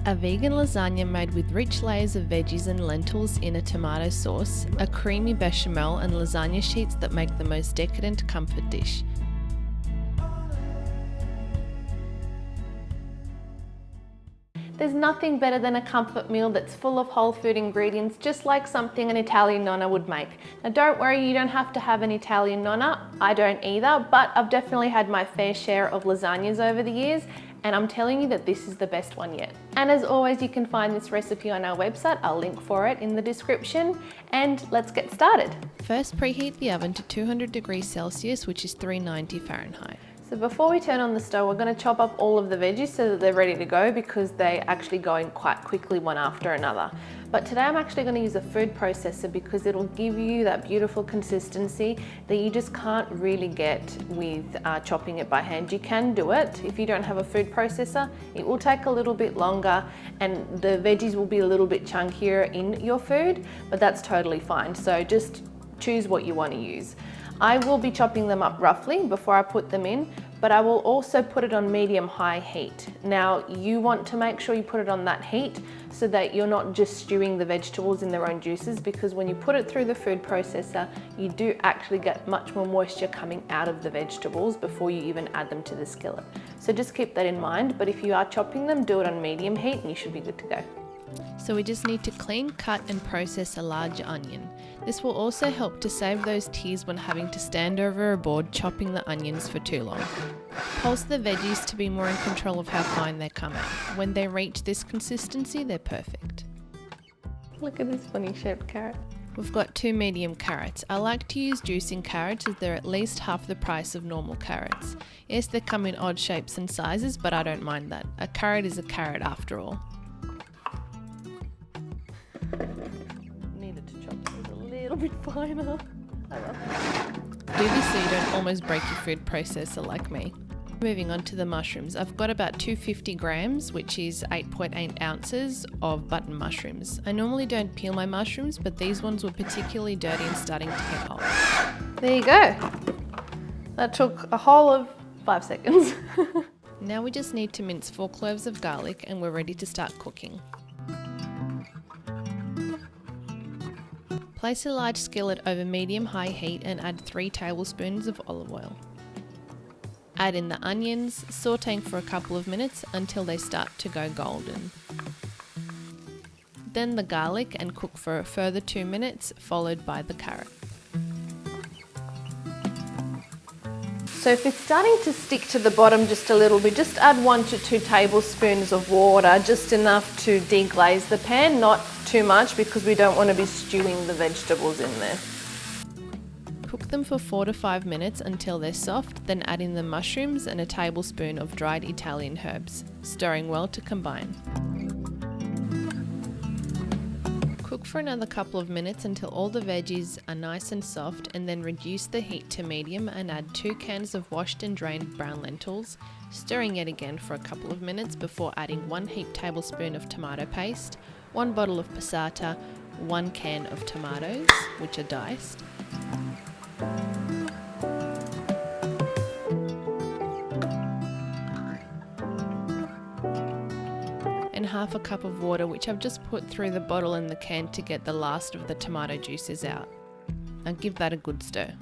A vegan lasagna made with rich layers of veggies and lentils in a tomato sauce, a creamy bechamel and lasagna sheets that make the most decadent comfort dish. There's nothing better than a comfort meal that's full of whole food ingredients, just like something an Italian nonna would make. Now don't worry, you don't have to have an Italian nonna. I don't either, but I've definitely had my fair share of lasagnas over the years, and I'm telling you that this is the best one yet. And as always, you can find this recipe on our website. I'll link for it in the description, and let's get started. First, preheat the oven to 200 degrees Celsius, which is 390 Fahrenheit. So before we turn on the stove, we're going to chop up all of the veggies so that they're ready to go, because they actually go in quite quickly one after another. But today I'm actually going to use a food processor because it'll give you that beautiful consistency that you just can't really get with chopping it by hand. You can do it if you don't have a food processor. It will take a little bit longer and the veggies will be a little bit chunkier in your food, but that's totally fine. So just choose what you want to use. I will be chopping them up roughly before I put them in, but I will also put it on medium-high heat. Now, you want to make sure you put it on that heat so that you're not just stewing the vegetables in their own juices, because when you put it through the food processor, you do actually get much more moisture coming out of the vegetables before you even add them to the skillet. So just keep that in mind, but if you are chopping them, do it on medium heat and you should be good to go. So we just need to clean, cut and process a large onion. This will also help to save those tears when having to stand over a board chopping the onions for too long. Pulse the veggies to be more in control of how fine they come out. When they reach this consistency, they're perfect. Look at this funny shaped carrot. We've got 2 medium carrots. I like to use juicing carrots as they're at least half the price of normal carrots. Yes, they come in odd shapes and sizes, but I don't mind that. A carrot is a carrot after all. Needed to chop these a little bit finer. Do this so you don't almost break your food processor like me. Moving on to the mushrooms. I've got about 250 grams, which is 8.8 ounces of button mushrooms. I normally don't peel my mushrooms, but these ones were particularly dirty and starting to get holes. There you go. That took a whole of 5 seconds. Now we just need to mince 4 cloves of garlic and we're ready to start cooking. Place a large skillet over medium-high heat and add 3 tablespoons of olive oil. Add in the onions, sauteing for a couple of minutes until they start to go golden. Then the garlic and cook for a further 2 minutes, followed by the carrot. So if it's starting to stick to the bottom just a little bit, just add 1 to 2 tablespoons of water, just enough to deglaze the pan, not too much because we don't want to be stewing the vegetables in there. Cook them for 4 to 5 minutes until they're soft, then add in the mushrooms and a tablespoon of dried Italian herbs, stirring well to combine. Cook for another couple of minutes until all the veggies are nice and soft, and then reduce the heat to medium and add 2 cans of washed and drained brown lentils, stirring yet again for a couple of minutes before adding 1 heaped tablespoon of tomato paste, 1 bottle of passata, 1 can of tomatoes, which are diced, and half a cup of water, which I've just put through the bottle and the can to get the last of the tomato juices out. And give that a good stir.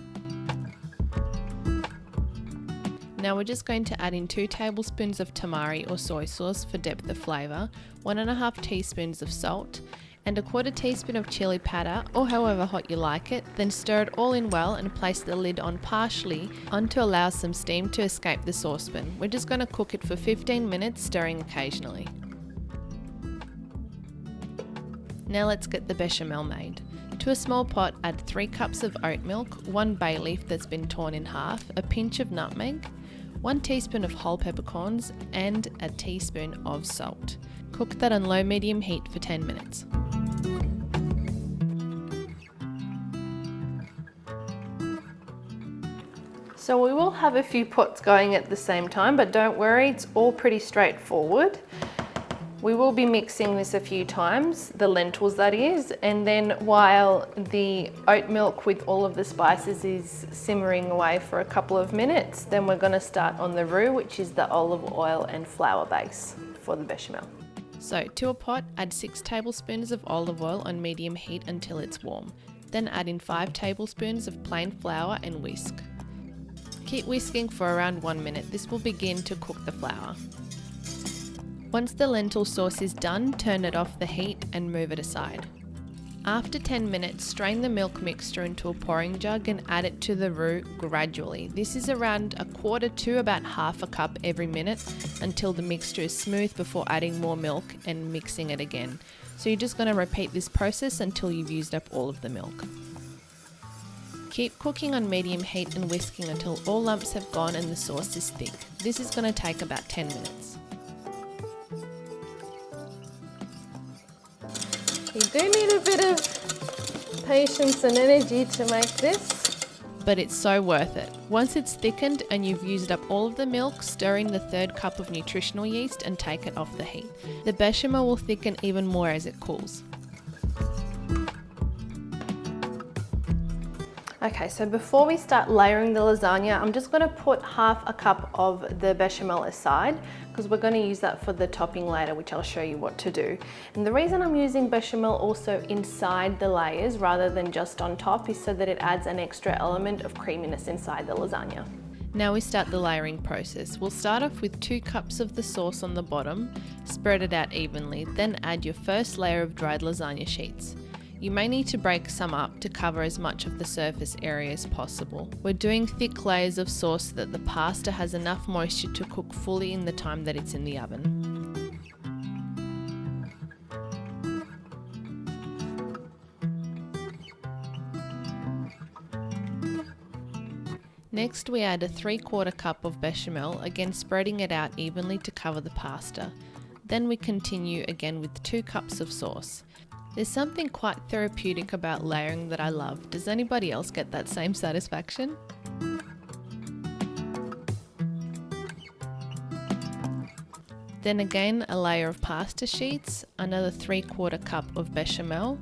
Now we're just going to add in 2 tablespoons of tamari or soy sauce for depth of flavour, 1.5 teaspoons of salt, and 1/4 teaspoon of chili powder, or however hot you like it. Then stir it all in well and place the lid on partially to allow some steam to escape the saucepan. We're just going to cook it for 15 minutes, stirring occasionally. Now let's get the bechamel made. To a small pot, add 3 cups of oat milk, 1 bay leaf that's been torn in half, a pinch of nutmeg, 1 teaspoon of whole peppercorns, and a teaspoon of salt. Cook that on low-medium heat for 10 minutes. So we will have a few pots going at the same time, but don't worry, it's all pretty straightforward. We will be mixing this a few times, the lentils that is, and then while the oat milk with all of the spices is simmering away for a couple of minutes, then we're going to start on the roux, which is the olive oil and flour base for the bechamel. So to a pot, add 6 tablespoons of olive oil on medium heat until it's warm. Then add in 5 tablespoons of plain flour and whisk. Keep whisking for around 1 minute. This will begin to cook the flour. Once the lentil sauce is done, turn it off the heat and move it aside. After 10 minutes, strain the milk mixture into a pouring jug and add it to the roux gradually. This is around 1/4 to about 1/2 cup every minute until the mixture is smooth before adding more milk and mixing it again. So you're just going to repeat this process until you've used up all of the milk. Keep cooking on medium heat and whisking until all lumps have gone and the sauce is thick. This is going to take about 10 minutes. You do need a bit of patience and energy to make this. But it's so worth it. Once it's thickened and you've used up all of the milk, stir in the 3rd cup of nutritional yeast and take it off the heat. The bechamel will thicken even more as it cools. Okay, so before we start layering the lasagna, I'm just going to put 1/2 cup of the bechamel aside because we're going to use that for the topping later, which I'll show you what to do. And the reason I'm using bechamel also inside the layers rather than just on top is so that it adds an extra element of creaminess inside the lasagna. Now we start the layering process. We'll start off with 2 cups of the sauce on the bottom, spread it out evenly, then add your first layer of dried lasagna sheets. You may need to break some up to cover as much of the surface area as possible. We're doing thick layers of sauce so that the pasta has enough moisture to cook fully in the time that it's in the oven. Next, we add a 3/4 cup of bechamel, again spreading it out evenly to cover the pasta. Then we continue again with 2 cups of sauce. There's something quite therapeutic about layering that I love. Does anybody else get that same satisfaction? Then again a layer of pasta sheets, another 3/4 cup of bechamel,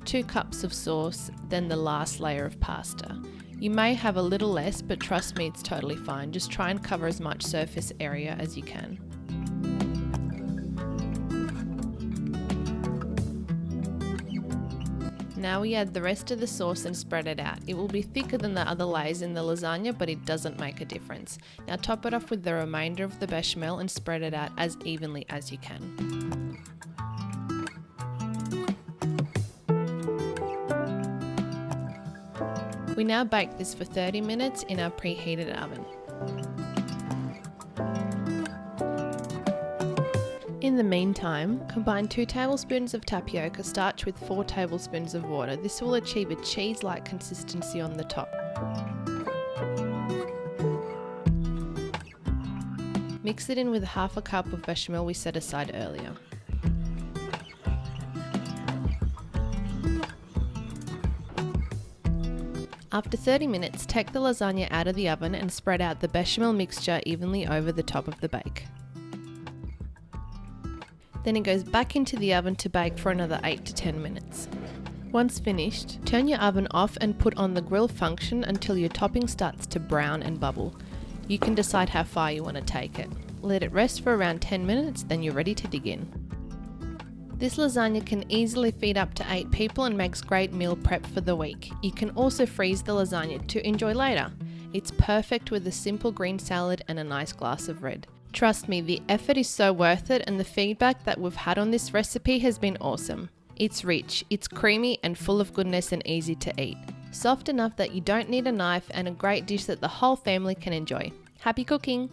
2 cups of sauce, then the last layer of pasta. You may have a little less, but trust me, it's totally fine. Just try and cover as much surface area as you can. Now we add the rest of the sauce and spread it out. It will be thicker than the other layers in the lasagna, but it doesn't make a difference. Now top it off with the remainder of the bechamel and spread it out as evenly as you can. We now bake this for 30 minutes in our preheated oven. In the meantime, combine 2 tablespoons of tapioca starch with 4 tablespoons of water. This will achieve a cheese-like consistency on the top. Mix it in with 1/2 cup of bechamel we set aside earlier. After 30 minutes, take the lasagna out of the oven and spread out the bechamel mixture evenly over the top of the bake. Then it goes back into the oven to bake for another 8 to 10 minutes. Once finished, turn your oven off and put on the grill function until your topping starts to brown and bubble. You can decide how far you want to take it. Let it rest for around 10 minutes, then you're ready to dig in. This lasagna can easily feed up to 8 people and makes great meal prep for the week. You can also freeze the lasagna to enjoy later. It's perfect with a simple green salad and a nice glass of red. Trust me, the effort is so worth it, and the feedback that we've had on this recipe has been awesome. It's rich, it's creamy and full of goodness and easy to eat. Soft enough that you don't need a knife, and a great dish that the whole family can enjoy. Happy cooking!